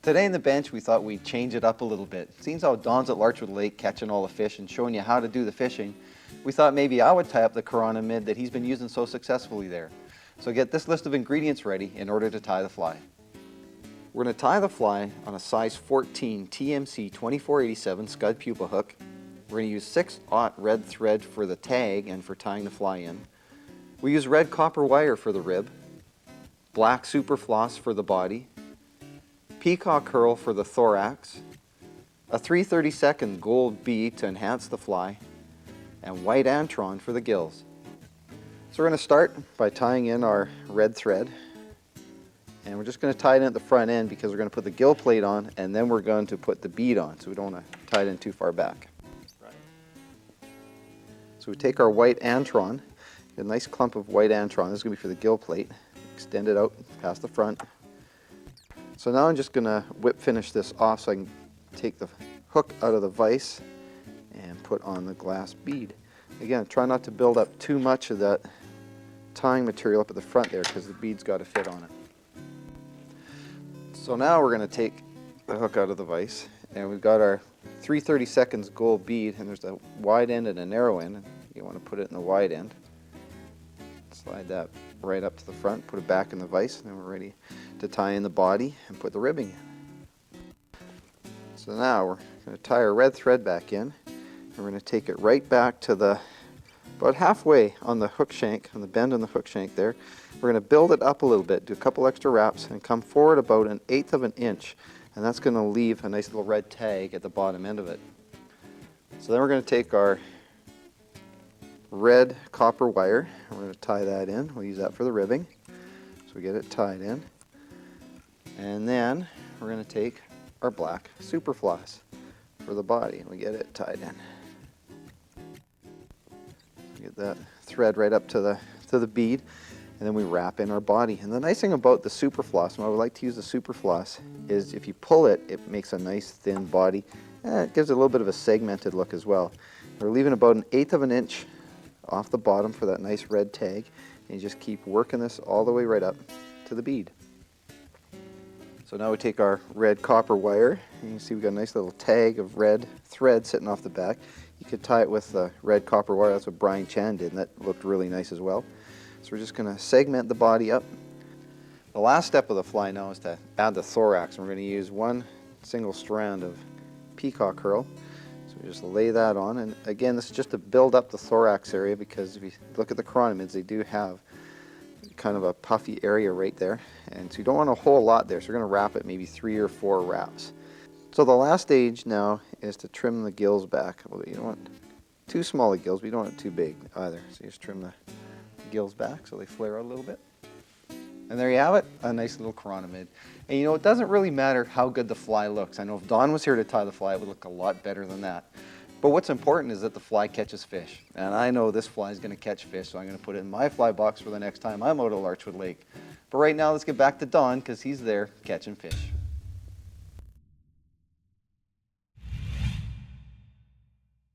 Today in the bench, we thought we'd change it up a little bit. Seeing how Don's at Larchwood Lake catching all the fish and showing you how to do the fishing, we thought maybe I would tie up the Chironomid that he's been using so successfully there. So get this list of ingredients ready in order to tie the fly. We're going to tie the fly on a size 14 TMC 2487 scud pupa hook. We're going to use 6/0 red thread for the tag and for tying the fly in. We use red copper wire for the rib, black super floss for the body, peacock herl for the thorax, a 3/32 gold bead to enhance the fly, and white antron for the gills. So we're going to start by tying in our red thread, and we're just going to tie it in at the front end because we're going to put the gill plate on and then we're going to put the bead on, so we don't want to tie it in too far back. So we take our white antron, a nice clump of white antron. This is going to be for the gill plate. Extend it out past the front. So now I'm just going to whip finish this off so I can take the hook out of the vise and put on the glass bead. Again, try not to build up too much of that tying material up at the front there because the bead's got to fit on it. So now we're going to take the hook out of the vise, and we've got our 3/32 gold bead, and there's a wide end and a narrow end. You want to put it in the wide end. Slide that right up to the front, put it back in the vise, and then we're ready to tie in the body and put the ribbing in. So now we're going to tie our red thread back in, and we're going to take it right back to the about halfway on the hook shank, on the bend on the hook shank there. We're going to build it up a little bit, do a couple extra wraps, and come forward about 1/8 of an inch, and that's going to leave a nice little red tag at the bottom end of it. So then we're going to take our red copper wire, and we're going to tie that in. We'll use that for the ribbing, so we get it tied in. And then we're going to take our black super floss for the body, and we get it tied in. Get that thread right up to the bead, and then we wrap in our body. And the nice thing about the super floss, and why we like to use the super floss, is if you pull it, it makes a nice thin body, and it gives it a little bit of a segmented look as well. We're leaving about 1/8 of an inch off the bottom for that nice red tag, and you just keep working this all the way right up to the bead. So now we take our red copper wire, and you can see we've got a nice little tag of red thread sitting off the back. You could tie it with the red copper wire. That's what Brian Chan did, and that looked really nice as well. So we're just going to segment the body up. The last step of the fly now is to add the thorax, and we're going to use one single strand of peacock herl. So we just lay that on, and again, this is just to build up the thorax area, because if you look at the chironomids, they do have kind of a puffy area right there, and so you don't want a whole lot there, so we're going to wrap it maybe 3 or 4 wraps. So the last stage now is to trim the gills back. Well, you don't want too small of gills, but you don't want it too big either. So you just trim the gills back so they flare out a little bit. And there you have it, a nice little chironomid. And you know, it doesn't really matter how good the fly looks. I know if Don was here to tie the fly, it would look a lot better than that. But what's important is that the fly catches fish. And I know this fly is going to catch fish, so I'm going to put it in my fly box for the next time I'm out at Larchwood Lake. But right now, let's get back to Don, because he's there catching fish.